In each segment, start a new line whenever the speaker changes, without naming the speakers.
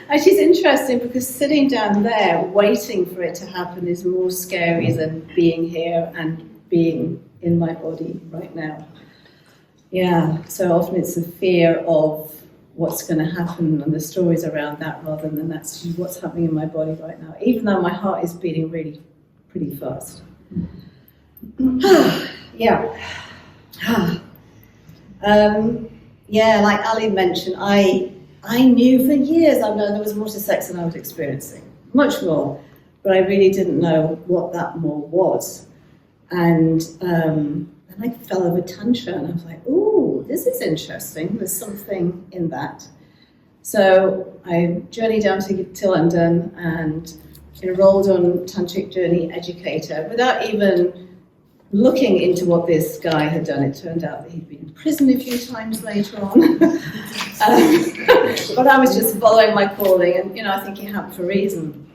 Actually, it's interesting because sitting down there, waiting for it to happen, is more scary than being here and being in my body right now. Yeah, so often it's the fear of what's going to happen and the stories around that rather than that's what's happening in my body right now, even though my heart is beating really pretty fast. Yeah. Yeah, like Ali mentioned, I knew for years, I've known there was more to sex than I was experiencing, much more, but I really didn't know what that more was. And I fell over Tantra, and I was like, ooh, this is interesting, there's something in that. So I journeyed down to London and enrolled on Tantric Journey Educator without even looking into what this guy had done. It turned out that he'd been in prison a few times later on. But I was just following my calling, and I think it happened for a reason.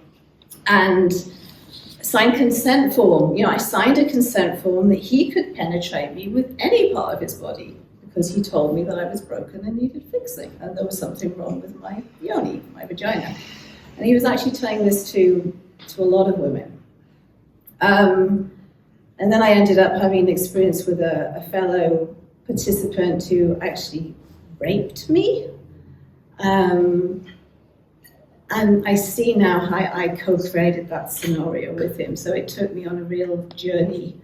And signed consent form. I signed a consent form that he could penetrate me with any part of his body because he told me that I was broken and needed fixing, and there was something wrong with my yoni, my vagina. And he was actually telling this to a lot of women. And then I ended up having an experience with a fellow participant who actually raped me. And I see now how I co-created that scenario with him. So it took me on a real journey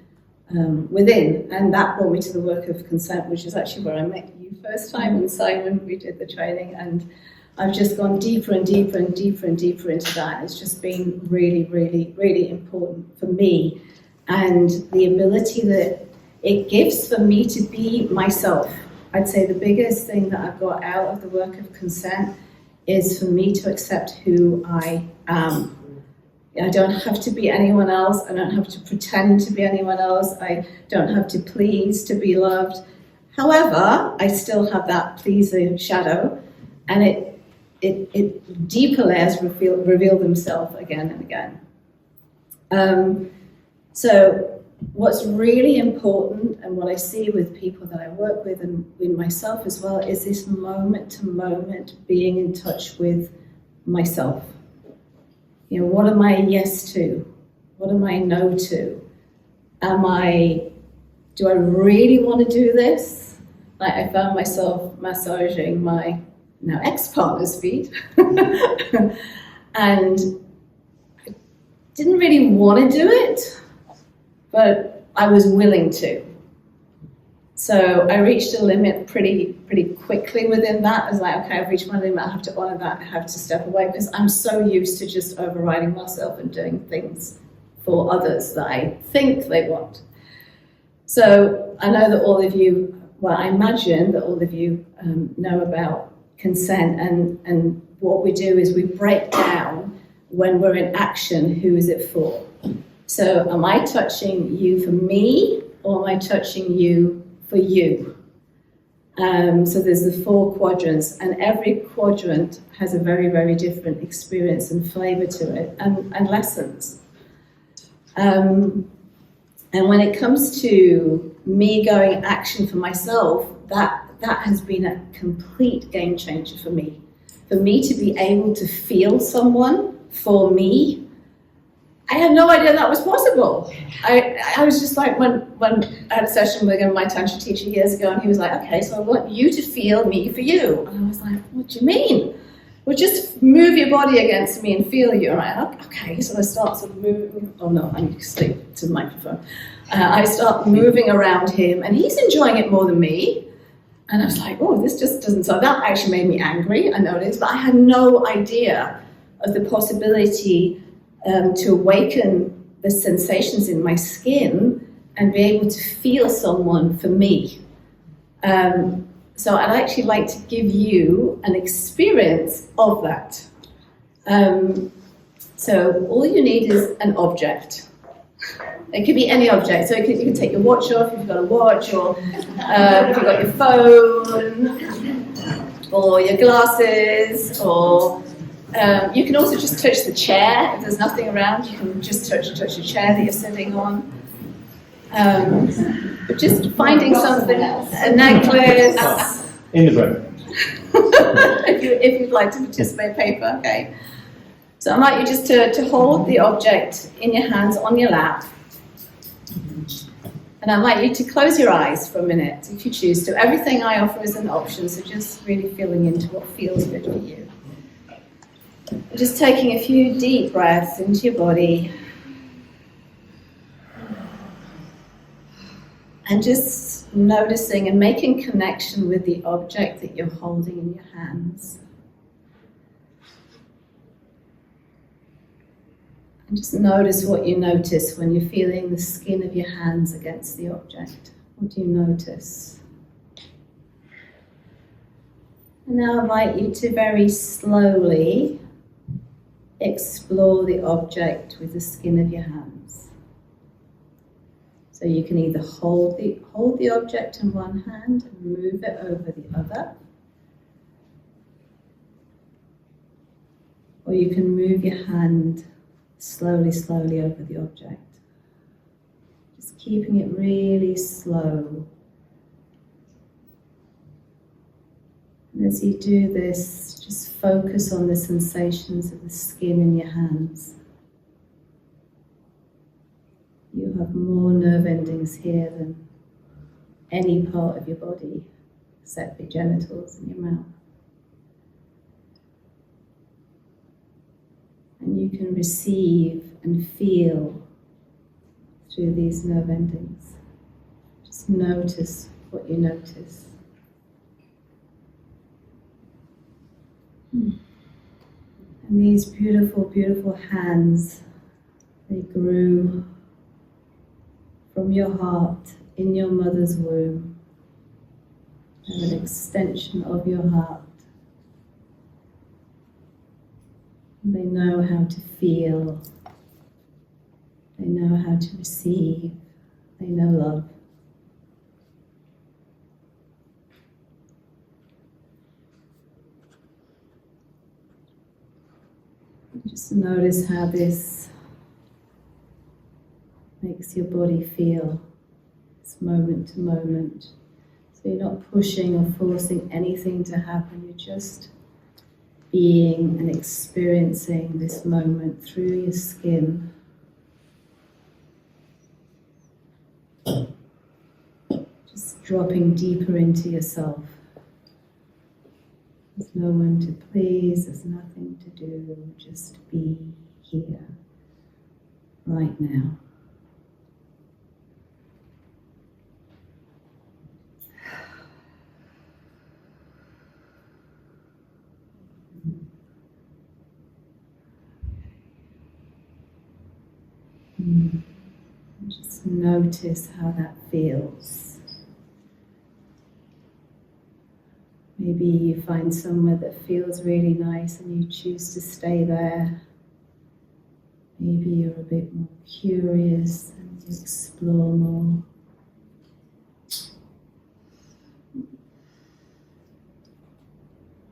within, and that brought me to the work of consent, which is actually where I met you first time in Simon. We did the training, and I've just gone deeper and deeper and deeper and deeper into that. It's just been really, really, really important for me, and the ability that it gives for me to be myself. I'd say the biggest thing that I've got out of the work of consent is for me to accept who I am. I don't have to be anyone else. I don't have to pretend to be anyone else. I don't have to please to be loved. However, I still have that pleasing shadow, and it deeper layers reveal themselves again and again. So what's really important, and what I see with people that I work with and with myself as well, is this moment-to-moment being in touch with myself. What am I yes to? What am I no to? Do I really want to do this? Like, I found myself massaging my now ex-partner's feet and I didn't really want to do it, but I was willing to. So I reached a limit pretty quickly within that. I was like, okay, I've reached my limit, I have to honor that, I have to step away, because I'm so used to just overriding myself and doing things for others that I think they want. So I know that all of you, well, I imagine that all of you know about consent, and what we do is we break down when we're in action, who is it for? So am I touching you for me, or am I touching you for you? So there's the 4 quadrants, and every quadrant has a very, very different experience and flavor to it, and lessons. And when it comes to me going action for myself, that has been a complete game changer for me. For me to be able to feel someone for me, I had no idea that was possible. I was just like, when I had a session with my Tantra teacher years ago, and he was like, okay, so I want you to feel me for you. And I was like, what do you mean? Well, just move your body against me and feel you. And I'm like, okay, so I start sort of moving. Oh no, I need to sleep to the microphone. I start moving around him, and he's enjoying it more than me. And I was like, oh, this just doesn't, so that actually made me angry, I noticed, but I had no idea of the possibility to awaken the sensations in my skin and be able to feel someone for me. So I'd actually like to give you an experience of that. So all you need is an object. It could be any object. So you can take your watch off if you've got a watch, or if you've got your phone, or your glasses, or you can also just touch the chair. If there's nothing around, you can just touch the chair that you're sitting on. But just finding something, a necklace.
In the room.
if you'd like to participate, paper, okay. So I'd like you just to hold the object in your hands on your lap. And I'd like you to close your eyes for a minute, if you choose to. Everything I offer is an option, so just really feeling into what feels good for you. Just taking a few deep breaths into your body. And just noticing and making connection with the object that you're holding in your hands. And just notice what you notice when you're feeling the skin of your hands against the object. What do you notice? And now I invite you to very slowly explore the object with the skin of your hands. So you can either hold the object in one hand and move it over the other, or you can move your hand slowly over the object. Just keeping it really slow. And as you do this, just focus on the sensations of the skin in your hands. You have more nerve endings here than any part of your body, except the genitals and your mouth. And you can receive and feel through these nerve endings. Just notice what you notice. And these beautiful, beautiful hands, they grew from your heart in your mother's womb. They're an extension of your heart. They know how to feel. They know how to receive. They know love. Just notice how this makes your body feel. It's moment to moment. So you're not pushing or forcing anything to happen. You're just being and experiencing this moment through your skin. Just dropping deeper into yourself. There's no one to please, there's nothing to do, just be here, right now. Just notice how that feels. Maybe you find somewhere that feels really nice and you choose to stay there. Maybe you're a bit more curious and you explore more.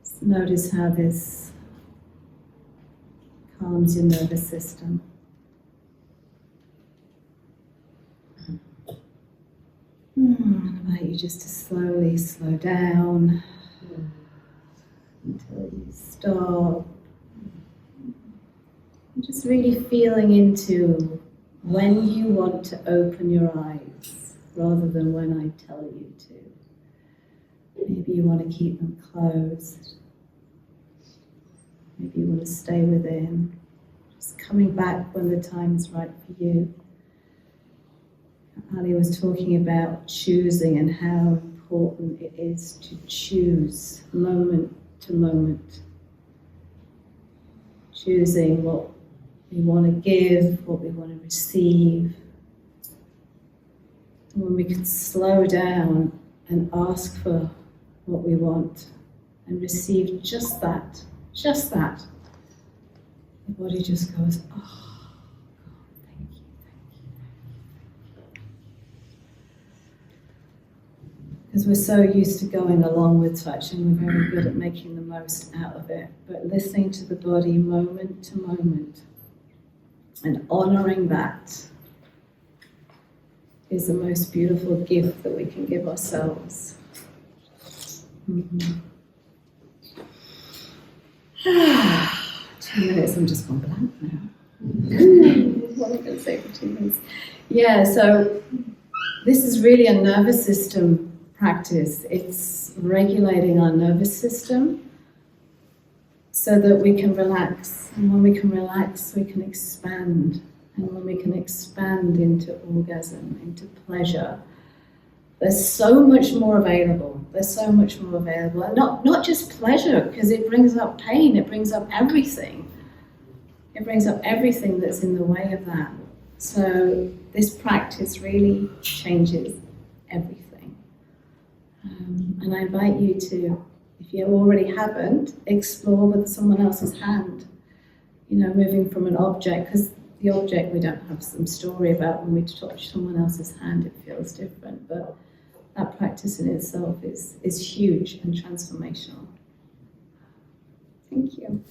Just notice how this calms your nervous system. I invite you just to slowly slow down until you stop. And just really feeling into when you want to open your eyes rather than when I tell you to. Maybe you want to keep them closed. Maybe you want to stay within. Just coming back when the time is right for you. Ali was talking about choosing and how important it is to choose moment to moment. Choosing what we want to give, what we want to receive. When we can slow down and ask for what we want and receive just that, the body just goes, oh. Because we're so used to going along with touch and we're very good at making the most out of it. But listening to the body moment to moment and honouring that is the most beautiful gift that we can give ourselves. 2 minutes, I'm just gone blank now. What am I going to say for 2 minutes? Yeah, so this is really a nervous system practice. It's regulating our nervous system so that we can relax. And when we can relax, we can expand. And when we can expand into orgasm, into pleasure, there's so much more available. There's so much more available. And not just pleasure, because it brings up pain, it brings up everything. It brings up everything that's in the way of that. So this practice really changes everything. And I invite you to, if you already haven't, explore with someone else's hand. Moving from an object, because the object we don't have some story about. When we touch someone else's hand, it feels different. But that practice in itself is huge and transformational. Thank you.